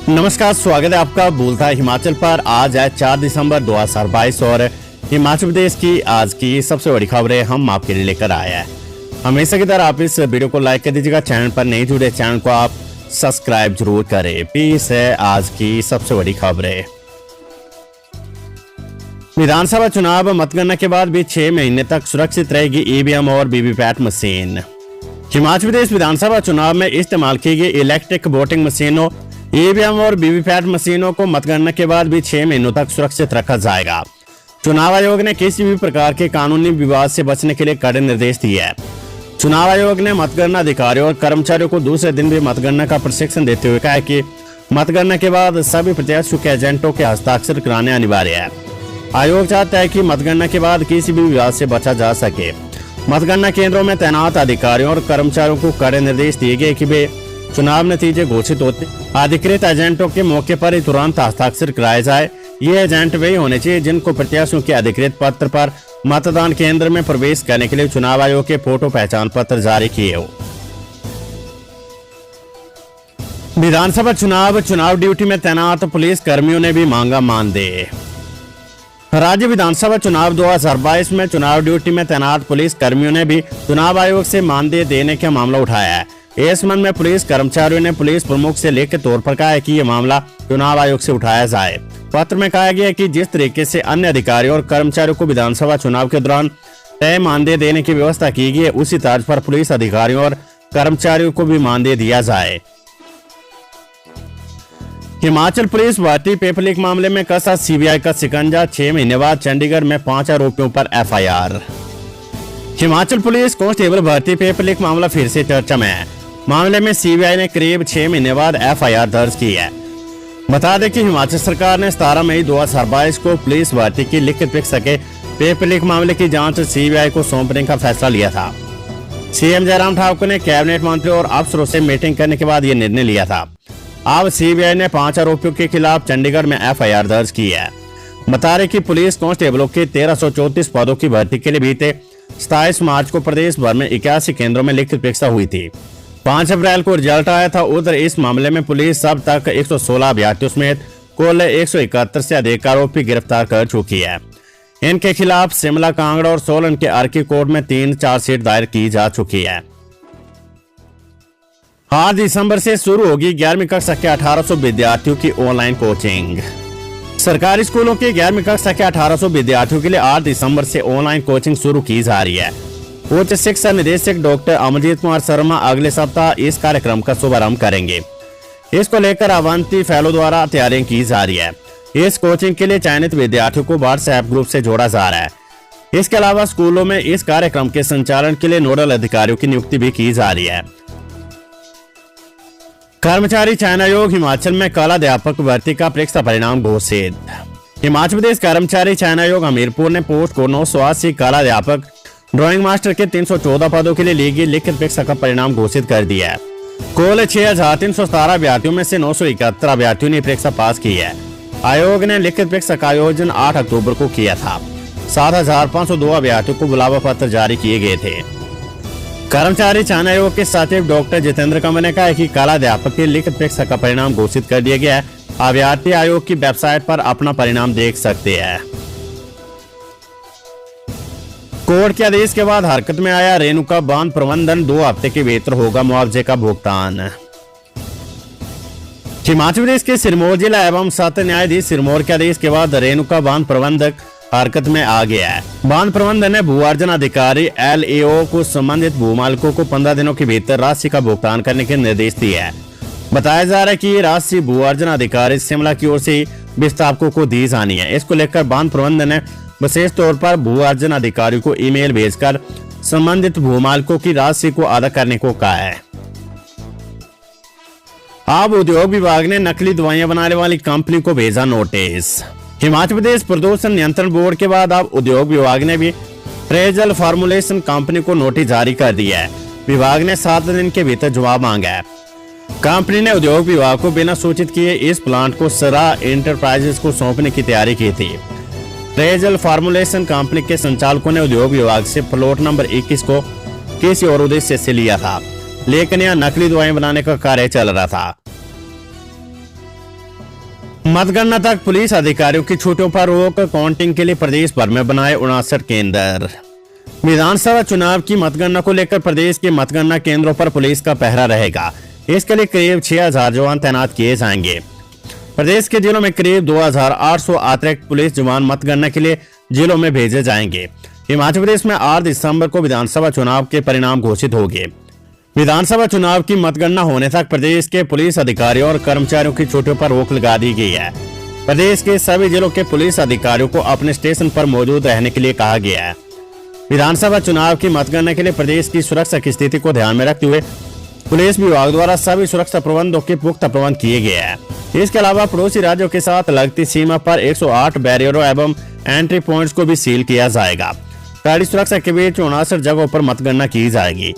नमस्कार, स्वागत है आपका बोलता है हिमाचल पर। आज है 4 दिसंबर 2022 और हिमाचल प्रदेश की आज की सबसे बड़ी खबरें हम आपके लिए लेकर आए हैं। हमेशा की तरह आप इस वीडियो को लाइक कर दीजिएगा। चैनल पर नहीं जुड़े चैनल को आप सब्सक्राइब जरूर करें। पेश है आज की सबसे बड़ी खबरें। विधानसभा चुनाव मतगणना के बाद भी 6 महीने तक सुरक्षित रहेगी ईवीएम और वीवीपैट मशीन। हिमाचल प्रदेश विधानसभा चुनाव में इस्तेमाल की गई इलेक्ट्रिक वोटिंग मशीनों, ईवीएम और वीवीपैट मशीनों को मतगणना के बाद भी 6 महीनों तक सुरक्षित रखा जाएगा। चुनाव आयोग ने किसी भी प्रकार के कानूनी विवाद से बचने के लिए कड़े निर्देश दिए हैं। चुनाव आयोग ने मतगणना अधिकारियों और कर्मचारियों को दूसरे दिन भी मतगणना का प्रशिक्षण देते हुए कहा है कि मतगणना के बाद सभी प्रत्याशियों के एजेंटों के हस्ताक्षर कराने अनिवार्य है। आयोग चाहता है कि मतगणना के बाद किसी भी विवाद से बचा जा सके। मतगणना केंद्रों में तैनात अधिकारियों और कर्मचारियों को कड़े निर्देश दिए गए कि वे चुनाव नतीजे घोषित होते अधिकृत एजेंटों के मौके पर ही तुरंत हस्ताक्षर कराए जाए। ये एजेंट वे होने चाहिए जिनको प्रत्याशियों के अधिकृत पत्र पर मतदान केंद्र में प्रवेश करने के लिए चुनाव आयोग के फोटो पहचान पत्र जारी किए हो। विधानसभा चुनाव ड्यूटी में तैनात पुलिस कर्मियों ने भी मांगा मानदेय। राज्य विधानसभा चुनाव 2022 में चुनाव ड्यूटी में तैनात पुलिस कर्मियों ने भी चुनाव आयोग से मानदेय देने का मामला उठाया है। इस संबंध में पुलिस कर्मचारियों ने पुलिस प्रमुख से लिखित तौर पर कहा है कि यह मामला चुनाव आयोग से उठाया जाए। पत्र में कहा गया है कि जिस तरीके से अन्य अधिकारियों और कर्मचारियों को विधानसभा चुनाव के दौरान तय मानदेय देने की व्यवस्था की गई है, उसी तर्ज पर पुलिस अधिकारियों और कर्मचारियों को भी मानदेय दिया जाए। हिमाचल पुलिस भर्ती पेपर लीक मामले में कसा सीबीआई का शिकंजा। 6 महीने बाद चंडीगढ़ में 5 आरोपियों पर एफआईआर। हिमाचल पुलिस कांस्टेबल भर्ती पेपर लीक मामला फिर से चर्चा में है। मामले में सीबीआई ने करीब 6 महीने बाद एफआईआर दर्ज की है। बता दें कि हिमाचल सरकार ने 17 मई 2022 को पुलिस भर्ती की लिखित परीक्षा के पेपर लीक मामले की जांच सीबीआई को सौंपने का फैसला लिया था। सीएम जयराम ठाकुर ने कैबिनेट मंत्री और अफसरों से मीटिंग करने के बाद यह निर्णय लिया था। अब सीबीआई ने 5 आरोपियों के खिलाफ चंडीगढ़ में एफआईआर दर्ज की है। बता रहे कि पुलिस कांस्टेबलों के 1334 पदों की भर्ती के लिए बीते 27 मार्च को प्रदेश भर में 81 केंद्रों में लिखित परीक्षा हुई थी। 5 अप्रैल को रिजल्ट आया था। उधर इस मामले में पुलिस अब तक 116 अभ्यर्थियों समेत कुल 171 से अधिक आरोपी गिरफ्तार कर चुकी है। इनके खिलाफ शिमला, कांगड़ा और सोलन के आरकी कोर्ट में 3 चार्जशीट दायर की जा चुकी है। 8 दिसंबर से शुरू होगी 11वीं कक्षा के 1800 विद्यार्थियों की ऑनलाइन कोचिंग। सरकारी स्कूलों के 11वीं कक्षा के 1800 विद्यार्थियों के लिए 8 दिसंबर से ऑनलाइन कोचिंग शुरू की जा रही है। उच्च शिक्षा निदेशक डॉक्टर अमरजीत कुमार शर्मा अगले सप्ताह इस कार्यक्रम का शुभारंभ करेंगे। इसको लेकर अवंती फेलो द्वारा तैयारियां की जा रही है। इस कोचिंग के लिए चयनित विद्यार्थियों को व्हाट्सएप ग्रुप से जोड़ा जा रहा है। इसके अलावा स्कूलों में इस कार्यक्रम के संचालन के लिए नोडल अधिकारियों की नियुक्ति भी की जा रही है। कर्मचारी चयन आयोग हिमाचल में कला अध्यापक भर्ती का परीक्षा परिणाम घोषित। हिमाचल प्रदेश कर्मचारी चयन आयोग हमीरपुर ने पोस्ट को 980 कला अध्यापक ड्राइंग मास्टर के 314 पदों के लिए ली गई लिखित परीक्षा का परिणाम घोषित कर दिया है। कुल 6317 अभ्यर्थियों में से 971 अभ्यर्थियों ने परीक्षा पास की है। आयोग ने लिखित परीक्षा का आयोजन 8 अक्टूबर को किया था। 7502 अभ्यर्थियों को बुलावा पत्र जारी किए गए थे। कर्मचारी चयन आयोग के सचिव डॉक्टर जितेंद्र कंवर ने कहा कि कला अध्यापक की लिखित परीक्षा का परिणाम घोषित कर दिया गया है। अभ्यर्थी आयोग की वेबसाइट पर अपना परिणाम देख सकते हैं। कोर्ट के आदेश के बाद हरकत में आया रेणुका बांध प्रबंधन। 2 हफ्ते के भीतर होगा मुआवजे का भुगतान। हिमाचल प्रदेश के सिरमौर जिला एवं सत्र न्यायाधीश सिरमौर के आदेश के बाद रेणुका बांध प्रबंधक हरकत में आ गया है। बांध प्रबंधन ने भू अर्जन अधिकारी LAO को संबंधित भूमालिकों को 15 दिनों के भीतर राशि का भुगतान करने के निर्देश दिए हैं। बताया जा रहा है कि ये राशि भू अर्जन अधिकारी शिमला की ओर से विस्थापकों को दी जानी है। इसको लेकर बांध प्रबंधन ने विशेष तौर पर भू अर्जन अधिकारियों को ईमेल भेजकर संबंधित भूमालिकों की राशि को अदा करने को कहा है। अब उद्योग विभाग ने नकली दवाइयां बनाने वाली कंपनी को भेजा नोटिस। हिमाचल प्रदेश प्रदूषण नियंत्रण बोर्ड के बाद अब उद्योग विभाग ने भी फ्रेजल फार्मुलेशन कंपनी को नोटिस जारी कर दिया है। विभाग ने 7 दिन के भीतर जवाब मांगा है। कंपनी ने उद्योग विभाग को बिना सूचित किए इस प्लांट को सरा एंटरप्राइजेस को सौंपने की तैयारी की थी। फ्रेजल फार्मुलेशन कंपनी के संचालकों ने उद्योग विभाग से प्लॉट नंबर 21 को किसी और उद्देश्य से लिया था, लेकिन यह नकली दवाएं बनाने का कार्य चल रहा था। मतगणना तक पुलिस अधिकारियों की छुट्टियों पर रोक, काउंटिंग के लिए प्रदेश भर में बनाए 59 केंद्र। विधानसभा चुनाव की मतगणना को लेकर प्रदेश के मतगणना केंद्रों पर पुलिस का पहरा रहेगा। इसके लिए करीब 6000 जवान तैनात किए जाएंगे। प्रदेश के जिलों में करीब 2800 अतिरिक्त पुलिस जवान मतगणना के लिए जिलों में भेजे जाएंगे। हिमाचल प्रदेश में 8 दिसंबर को विधानसभा चुनाव के परिणाम घोषित होंगे। विधानसभा चुनाव की मतगणना होने तक प्रदेश के पुलिस अधिकारियों और कर्मचारियों की छुट्टियों पर रोक लगा दी गई है। प्रदेश के सभी जिलों के पुलिस अधिकारियों को अपने स्टेशन पर मौजूद रहने के लिए कहा गया है। विधानसभा चुनाव की मतगणना के लिए प्रदेश की सुरक्षा की स्थिति को ध्यान में रखते हुए पुलिस विभाग द्वारा सभी सुरक्षा प्रबंधों के पुख्ता प्रबंध किए गए हैं। इसके अलावा पड़ोसी राज्यों के साथ लगती सीमा पर 108 बैरियरों एवं एंट्री पॉइंट्स को भी सील किया जाएगा। कड़ी सुरक्षा के बीच 59 जगहों पर मतगणना की जाएगी।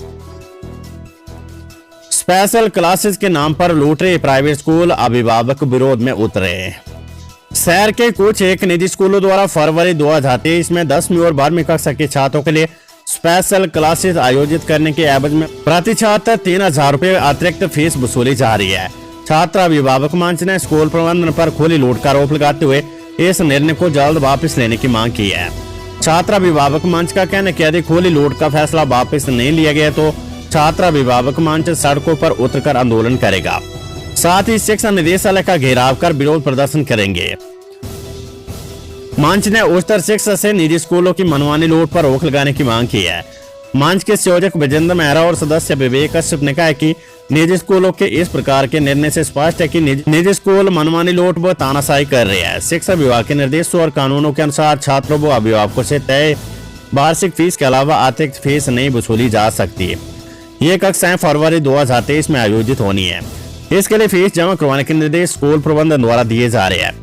स्पेशल क्लासेस के नाम पर लूट रहे प्राइवेट स्कूल, अभिभावक विरोध में उतरे। शहर के कुछ एक निजी स्कूलों द्वारा फरवरी 2023 में 10वीं और 12वीं कक्षा के छात्रों के लिए स्पेशल क्लासेस आयोजित करने के एवज में प्रति छात्र 3000 रुपए अतिरिक्त फीस वसूली जा रही है। छात्र अभिभावक मंच ने स्कूल प्रबंधन पर खुली लूट का आरोप लगाते हुए इस निर्णय को जल्द वापस लेने की मांग की है। छात्र अभिभावक मंच का कहना है कि यदि खुली लूट का फैसला वापस नहीं लिया गया तो छात्र अभिभावक मंच सड़कों पर उतरकर आंदोलन करेगा। साथ ही शिक्षा निदेशालय का घेराव कर विरोध प्रदर्शन करेंगे। मंच ने उच्चतर शिक्षा से निजी स्कूलों की मनमानी लूट पर रोक लगाने की मांग की है। मंच के संयोजक विजेंद्र मेहरा और सदस्य विवेक कश्यप ने कहा है कि निजी स्कूलों के इस प्रकार के निर्णय से स्पष्ट है कि निजी स्कूल मनमानी लूट व तानाशाही कर रहे हैं। शिक्षा विभाग के निर्देशों और कानूनों के अनुसार छात्रों व अभिभावकों से तय वार्षिक फीस के अलावा अतिरिक्त फीस नहीं वसूली जा सकती। ये कक्षाएं फरवरी 2023 में आयोजित होनी है। इसके लिए फीस जमा करवाने के निर्देश स्कूल प्रबंधन द्वारा दिए जा रहे हैं।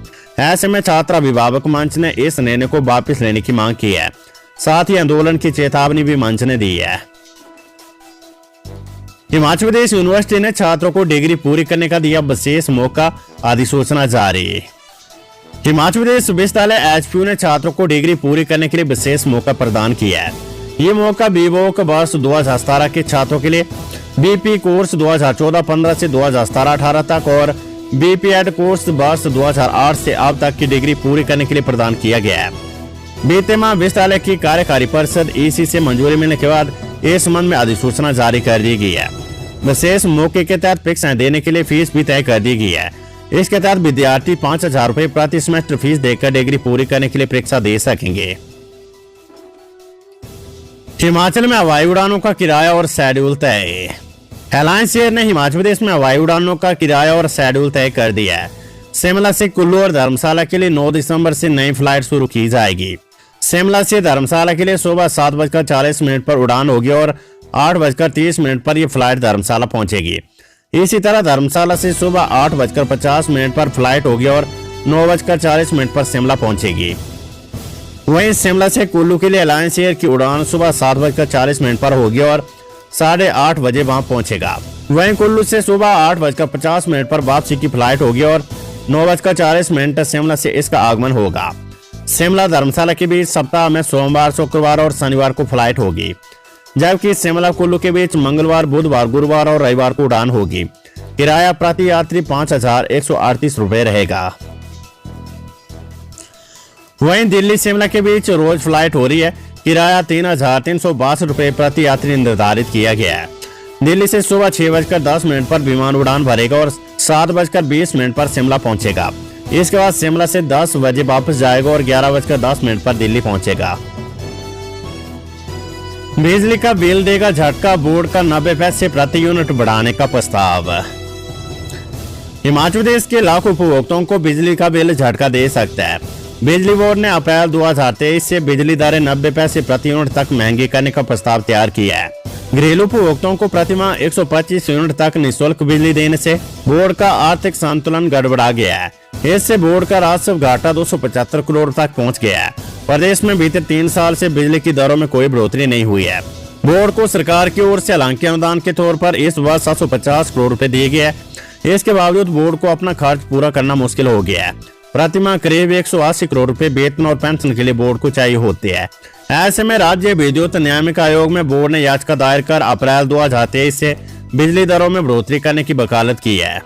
ऐसे में छात्र अभिभावक मंच ने इस निर्णय को वापस लेने की मांग की है। साथ ही आंदोलन की चेतावनी भी मंच ने दी है। हिमाचल प्रदेश यूनिवर्सिटी ने छात्रों को डिग्री पूरी करने का दिया विशेष मौका, अधिसूचना जारी। हिमाचल प्रदेश विश्वविद्यालय HPU ने छात्रों को डिग्री पूरी करने के लिए विशेष मौका प्रदान किया है। ये मौका बीवोक वर्ष 2017 के छात्रों के लिए BP कोर्स 2014-15 से 2017-18 तक और BPEd कोर्स वर्ष 2008 से अब तक की डिग्री पूरी करने के लिए प्रदान किया गया है। बीते माह विश्वविद्यालय की कार्यकारी परिषद EC से मंजूरी मिलने के बाद इस संबंध में अधिसूचना जारी कर दी गई है। विशेष मौके के तहत परीक्षाएं देने के लिए फीस भी तय कर दी गई है। इसके तहत विद्यार्थी 5000 रुपए प्रति सेमेस्टर फीस देकर डिग्री पूरी करने के लिए परीक्षा दे सकेंगे। हिमाचल में हवाई उड़ानों का किराया और शेड्यूल तय। एलायंस एयर ने हिमाचल प्रदेश में हवाई उड़ानों का किराया और शेड्यूल तय कर दिया है। शिमला से कुल्लू और धर्मशाला के लिए 9 दिसंबर से नई फ्लाइट शुरू की जाएगी। शिमला से धर्मशाला के लिए सुबह 7:40 पर उड़ान होगी और 8:30 पर यह फ्लाइट धर्मशाला पहुंचेगी। इसी तरह धर्मशाला से सुबह 8:50 पर फ्लाइट होगी और 9:40 पर शिमला पहुंचेगी। वहीं शिमला से कुल्लू के लिए एलायंस एयर की उड़ान सुबह 7:40 पर होगी और 8:30 बजे वहां पहुंचेगा। वहीं कुल्लू से सुबह 8:50 पर वापसी की फ्लाइट होगी और 9:40 शिमला से इसका आगमन होगा। शिमला धर्मशाला के बीच सप्ताह में सोमवार, शुक्रवार और शनिवार को फ्लाइट होगी, जबकि शिमला कुल्लू के बीच मंगलवार, बुधवार, गुरुवार और रविवार को उड़ान होगी। किराया प्रति यात्री 5138 रुपए रहेगा। वहीं दिल्ली शिमला के बीच रोज फ्लाइट हो रही है। किराया 3362 रुपए प्रति यात्री निर्धारित किया गया है। दिल्ली से सुबह 6:10 पर विमान उड़ान भरेगा और 7:20 पर शिमला पहुंचेगा। इसके बाद शिमला से 10 बजे वापस जाएगा और 11:10 पर दिल्ली पहुंचेगा। बिजली का बिल देगा झटका, बोर्ड का 90 पैसे प्रति यूनिट बढ़ाने का प्रस्ताव। हिमाचल प्रदेश के लाखों उपभोक्ताओं को बिजली का बिल झटका दे सकता है। बिजली बोर्ड ने अप्रैल 2023 से बिजली दरें 90 पैसे प्रति यूनिट तक महंगी करने का प्रस्ताव तैयार किया है। घरेलू उपभोक्ताओं को प्रतिमाह 125 यूनिट तक निःशुल्क बिजली देने से बोर्ड का आर्थिक संतुलन गड़बड़ा गया है। इससे बोर्ड का राजस्व घाटा 275 करोड़ तक पहुंच गया है। प्रदेश में बीते 3 साल से बिजली की दरों में कोई बढ़ोतरी नहीं हुई है। बोर्ड को सरकार की ओर से हालांकि अनुदान के तौर पर इस वर्ष 750 करोड़ रुपए दिए गए हैं। इसके बावजूद बोर्ड को अपना खर्च पूरा करना मुश्किल हो गया है। प्रतिमाह करीब 180 करोड़ रुपए वेतन और पेंशन के लिए बोर्ड को चाहिए होते हैं। ऐसे में राज्य विद्युत नियामक आयोग में बोर्ड ने याचिका दायर कर अप्रैल 2023 से बिजली दरों में बढ़ोतरी करने की वकालत की है।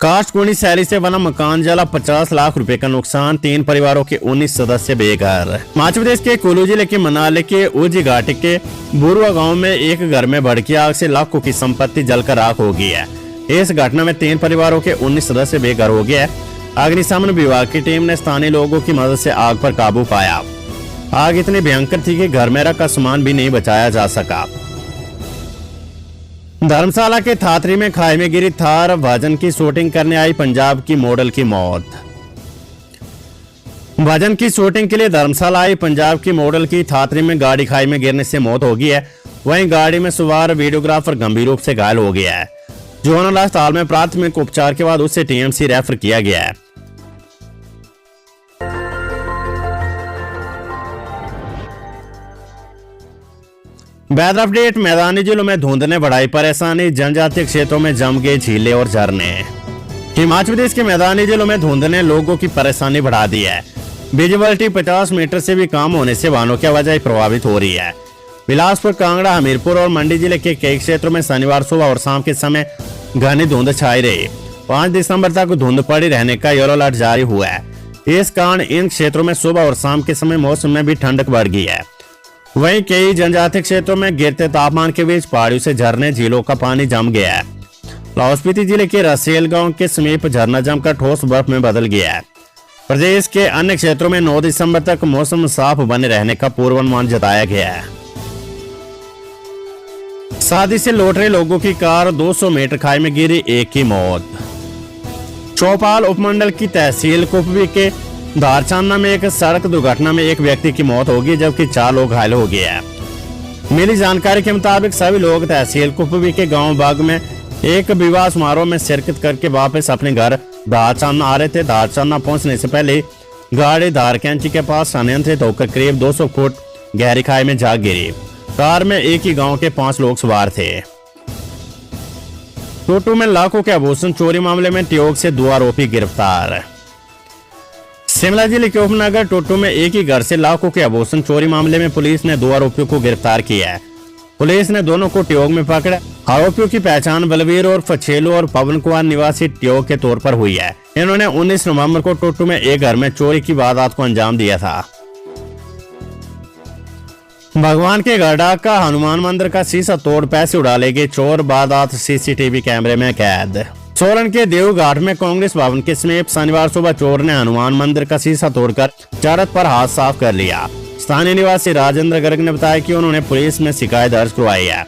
काशकुंडी शैली से बना मकान जला, 50 लाख रुपए का नुकसान, 3 परिवारों के 19 सदस्य बेघर। हिमाचल प्रदेश के कुल्लू जिले के मनाली के उजी घाटी के बुरुआ गांव में एक घर में भड़की आग से लाखों की संपत्ति जलकर राख हो गई है। इस घटना में 3 परिवारों के 19 सदस्य बेघर हो गए। अग्निशमन विभाग की टीम ने स्थानीय लोगों की मदद से आग पर काबू पाया। आग इतनी भयंकर थी कि घर में रखा सामान भी नहीं बचाया जा सका। धर्मशाला के थातरी में खाई में गिरी थार, भजन की शूटिंग करने आई पंजाब की मॉडल की मौत। भजन की शूटिंग के लिए धर्मशाला आई पंजाब की मॉडल की थातरी में गाड़ी खाई में गिरने से मौत हो गई है। वहीं गाड़ी में सवार वीडियोग्राफर गंभीर रूप से घायल हो गया है। जोनल अस्पताल में प्राथमिक उपचार के बाद उसे टीएमसी रेफर किया गया है। Weather update. मैदानी जिलों में धुंध ने बढ़ाई परेशानी, जनजातीय क्षेत्रों में जम गए झीलें और झरने। हिमाचल प्रदेश के मैदानी जिलों में धुंध ने लोगों की परेशानी बढ़ा दी है। विजिबिलिटी 50 मीटर से भी कम होने से वाहनों की आवाजाही प्रभावित हो रही है। बिलासपुर, कांगड़ा, हमीरपुर और मंडी जिले के कई क्षेत्रों में शनिवार सुबह और शाम के समय घनी धुंध छाई रही। 5 दिसंबर तक धुंध पड़ी रहने का येलो अलर्ट जारी हुआ है। इस कारण इन क्षेत्रों में सुबह और शाम के समय मौसम में भी ठंडक बढ़ गई है। वहीं कई जनजातीय क्षेत्रों में गिरते तापमान के बीच पहाड़ियों से झरने, झीलों का पानी जम गया है। लाहौल स्पीति जिले के रसेल गांव के समीप झरना जमकर ठोस बर्फ में बदल गया है। प्रदेश के अन्य क्षेत्रों में 9 दिसंबर तक मौसम साफ बने रहने का पूर्वानुमान जताया गया है। शादी से लौट रहे लोगों की कार 200 मीटर खाई में गिरी, एक की मौत। चौपाल उपमंडल की तहसील कुपवी के धारचंदा में एक सड़क दुर्घटना में एक व्यक्ति की मौत हो गई, जबकि 4 लोग घायल हो गए हैं। मिली जानकारी के मुताबिक सभी लोग तहसील कुपवी के गांव बाग में एक विवाह समारोह में शिरकत करके वापस अपने घर धारचंदा आ रहे थे। धारचंदा पहुंचने से पहले गाड़ी धारकैंची के पास अनियंत्रित होकर करीब 200 फुट गहरी खाई में जा गिरी। कार में एक ही गांव के 5 लोग सवार थे। टोटू में लाखों के आभूषण चोरी मामले में ट्योग से 2 आरोपी गिरफ्तार। शिमला जिले के उपनगर टोटू में एक ही घर से लाखों के आभूषण चोरी मामले में पुलिस ने 2 आरोपियों को गिरफ्तार किया है। पुलिस ने दोनों को ट्योग में पकड़ा। आरोपियों की पहचान बलवीर और फछेलू और पवन कुमार निवासी ट्योग के तौर पर हुई है। इन्होंने 19 नवंबर को टोटू में एक घर में चोरी की वारदात को अंजाम दिया था। भगवान के गढ़ा का हनुमान मंदिर का शीशा तोड़ पैसे उड़ा ले गए चोर, वारदात सीसीटीवी कैमरे में कैद। सोलन के देवघाट में कांग्रेस भवन के समीप शनिवार सुबह चोर ने हनुमान मंदिर का शीशा तोड़कर चारत पर हाथ साफ कर लिया। स्थानीय निवासी राजेंद्र गर्ग ने बताया कि उन्होंने पुलिस में शिकायत दर्ज करवाई है।